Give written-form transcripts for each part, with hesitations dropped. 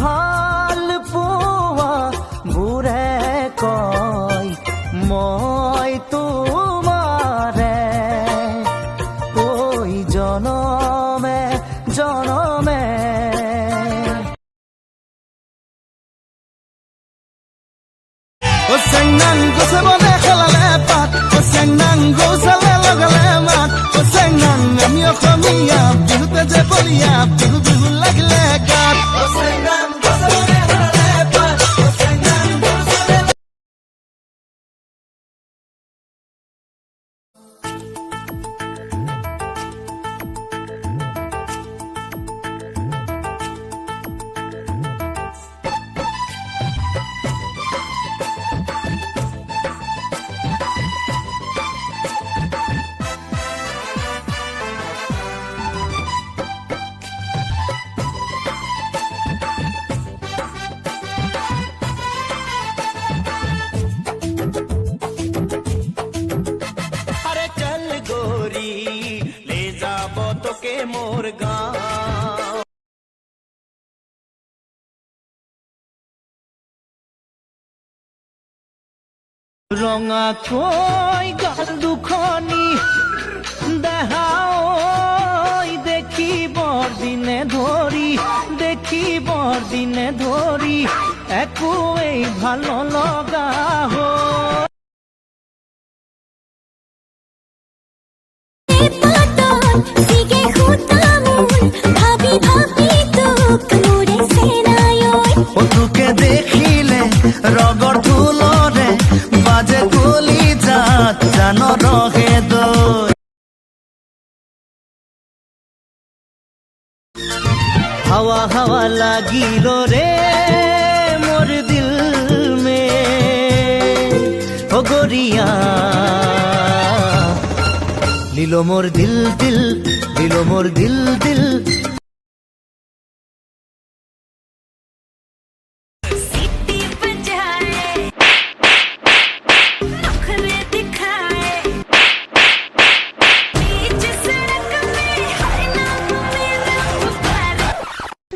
ভাল পোৱা বুৰে কয় মই তোমাৰে ঐ জনমে জনমে। ও চেংনাং গছে বনে খেলালে পাত, ও চেংনাং গৌচালে লগালে মাত, ও চেংনাং আমি অসমীয়া বিহুতে যে বলিয়া বিহু বিহু লাগিলে গাত। ও চেংনাং গছে বনে খেলালে পাত, ও চেংনাং গৌচালে। মোর গাঁও ৰঙা কৈ গাল দুখনি দেহাও দেখিবৰ দিনে ধৰি, দেখিবৰ দিনে ধৰি একোৱেই ভাল লগা হ'ল। তোকে দেখিলে ৰগৰ ধুলৰে বাজে কলি যাত জান ৰহে দৈ। হাৱা হাৱা লাগিল ৰে মোর দিল মে ও গরিয়া লীলো মোর দিল দিল, লীলো মোর দিল দিল।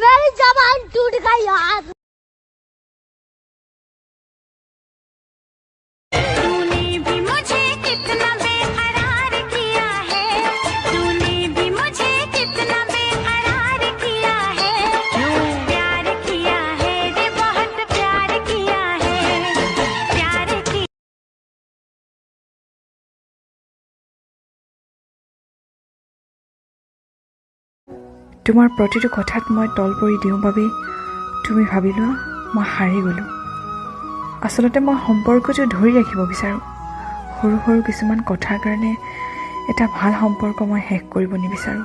मेरी जबान टूट गई यार। तूने भी मुझे कितना बेकरार किया है, तूने भी मुझे कितना बेकरार किया है। क्यों प्यार किया है रे, बहुत प्यार किया है, प्यार किया। তোমাৰ প্ৰতিটো কথাত মই তল পৰি দিওঁ বাবে তুমি ভাবি লোৱা মই হাৰি গ'লোঁ। আচলতে মই সম্পৰ্কটো ধৰি ৰাখিব বিচাৰোঁ। সৰু সৰু কিছুমান কথাৰ কাৰণে এটা ভাল সম্পৰ্ক মই শেষ কৰিব নিবিচাৰোঁ।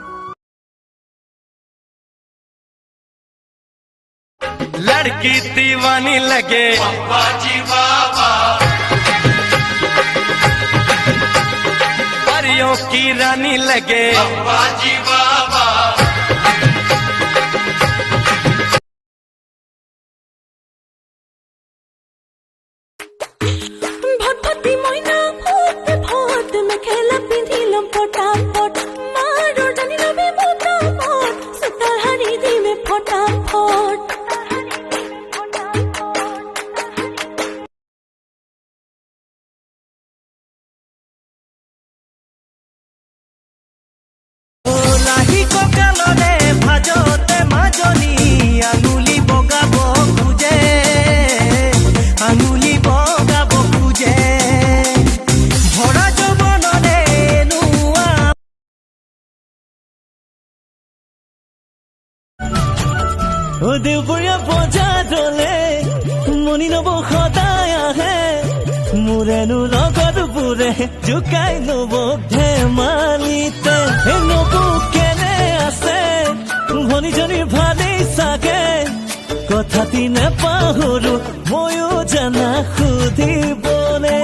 लड़की दीवानी लगे बाबा जी बाबा, परियों की रानी लगे बाबा जी बाबा। भटभटी मैना भूत भूत में खेला पिंधिलम फटाफट, मारो जानी लबे फटाफट, सुतर हरी दी में फटाफट। লাহি ককালৰে ভাজতে মাজনী আঙুলি বগাব খোজে, আঙুলি বগাব খোজে ভৰা যৌৱনৰে নোৱা। ও দেওবৰীয়া বজাৰলে মনি নব সদায় আহে, মোৰেনো লগত বোৰে জোকাই নব ধেমালিতে। নবু কেনে আছে ভনীজনী ভালেই চাগে, কথাটি নেপাহৰো ময়ো জানা সুধিবলে।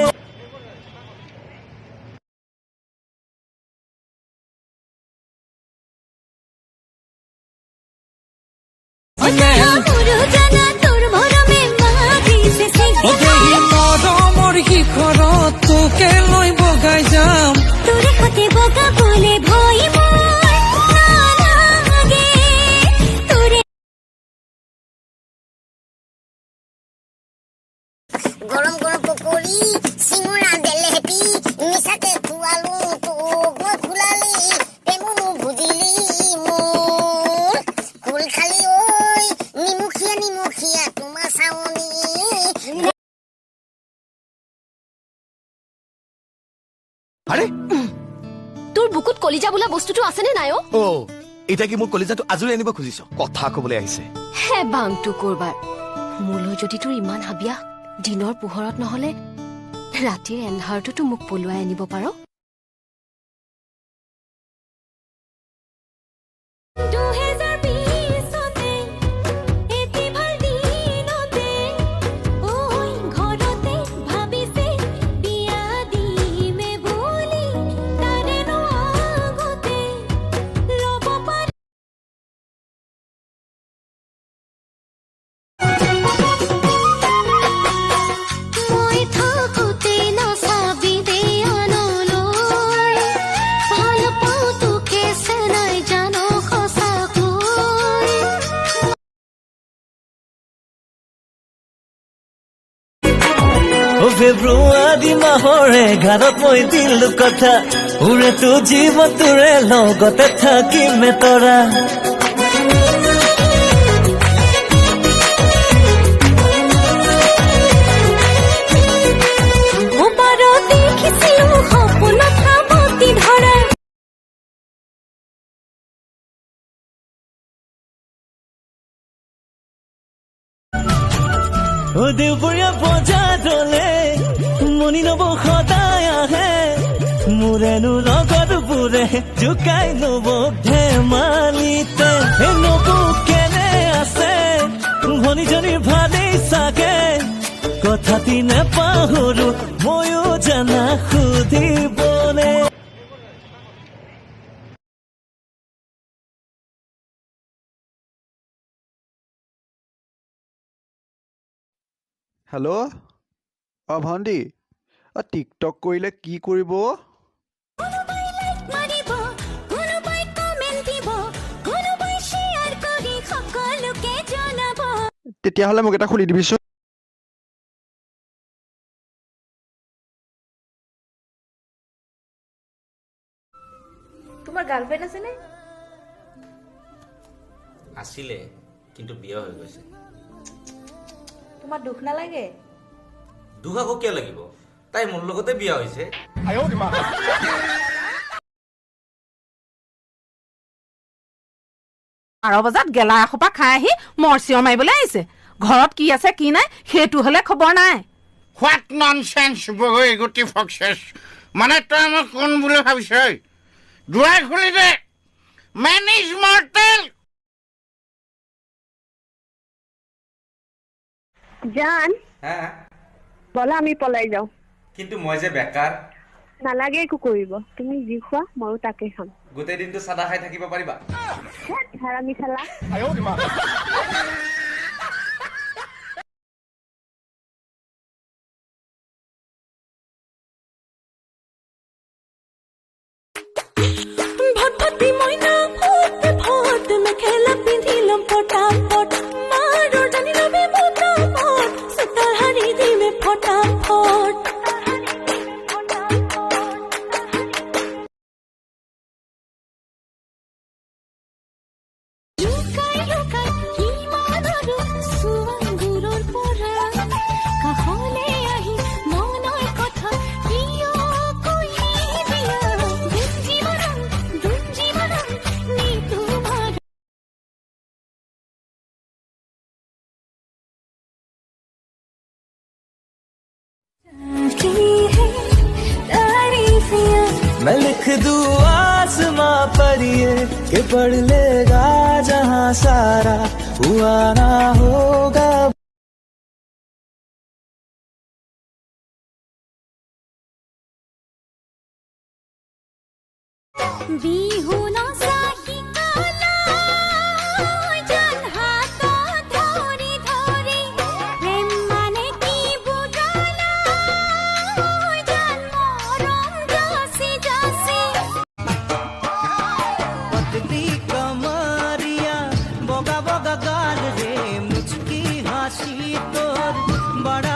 মৰমৰ শিখৰত তোকে লৈ বগাই যাম, তোৰে সতে বগাবলে ভয় গৰম গৰম পকৰি চিঙৰা জেলেপি মিছাকে খুৱালো তোক মই খোলালি প্ৰেমো বুজিলি মোৰ কুল খালি ঐ নিমখীয়া নিমখীয়া তোমাৰ চাৱনি আৰে তোৰ বুকুত কলিজা বোলা বস্তুটো আছেনে নাই অ এতিয়া কি মোৰ কলিজাটো আজৰি আনিব খুজিছ কথা কবলৈ আহিছে হে বাংটো কৰবাৰ মোলৈ যদি তোৰ ইমান হাবিয়া দিনৰ পোহৰত নহলে ৰাতিৰ এন্ধাৰটোতো মোক পলুৱাই আনিব পাৰ 2020 এটি ভাল দিনতে ওই ঘৰতে ভাবিছে বিয়া দিমে বুলি তাৰে নো আগতে ল'ব পাৰি মই থাকোতে নাচাবি দে আনলৈ ভাল পাওঁ তোকে চেনাই জানো সঁচাকৈ ফেব্ৰুৱাৰী মাহৰ 11 মই দিলো কথা উৰে তো জীৱন তোৰে লগতে থাকিমে তৰা ওপাৰ দেখিছিলো সপোনত সাৱতি ধৰা দেওবৰীয়া বজাৰলে মনি নব সদায় আহে মোৰেনো লগত বোৰে জোকাই নব ধেমালিতে নবু কেনে আছে ভনীজনী ভালেই চাগে কথাটি নেপাহৰো ময়ো জানা সুধিবলে হেল্ল' ভণ্টি টিকটক কৰিলে কি কৰিব কোনোবাই লাইক মাৰিব কোনোবাই কমেন্ট দিব কোনোবাই শ্বেয়াৰ কৰি সকলোকে জনাব তেতিয়াহ'লে মোক এটা খুলি দিবিচোন তোমাৰ গাৰ্লফ্ৰেণ্ড আছেনে আছিলে কিন্তু বিয়া হৈ গৈছে তোমাৰ দুখ নালাগে দুখ আকৌ কিয় লাগিব তাই মোৰ লগতে বিয়া হৈছে 12 বজাত গেলা এসোপা খাই আহি মৰচিঅ মাৰিবলৈ আহিছে ঘৰত কি আছে কি নাই সেইটো হলে খবৰ নাই হোৱাট ননসেন্স বগৈ গুটি ফক্সেছ মানে তই মোক কোন বুলি ভাবিছ দুৱাই খুলি দে মেন ইজ মৰ্টেল জান বলা আমি পলাই যাওঁ কিন্তু মই যে বেকাৰ নালাগে একো কৰিব তুমি যি খোৱা ময়ো তাকে খাম গোটেই দিনটো চাদা খাই থাকিব পাৰিবা হাৰামি খালা ভটভটি মইনা ফুটে ভট মেখেলা পিন্ধি লম পটাপট মাৰৰ জানি লবি পটাপট চুতাৰ হাৰি দিমে পটাপট লুকাই লুকাই কিমান আৰু সুৱাংগুৰৰ পৰা কাষলে আহি মনৰ কথা কিয় কৈ দিয়া দুঞ্জীৱনম নি তোমাৰ मैं लिख दूं आसमां पर ये कि पढ़ लेगा जहां सारा हुआ ना होगा বিহু নাচা শিকালা জান হাত ধৰি ধৰি প্ৰেম মানে কি বুজালা জান মৰম যাচি যাচি पतली कमरिया बोगा बोगा गाल रे मुझकी हंसी तोर बड़ा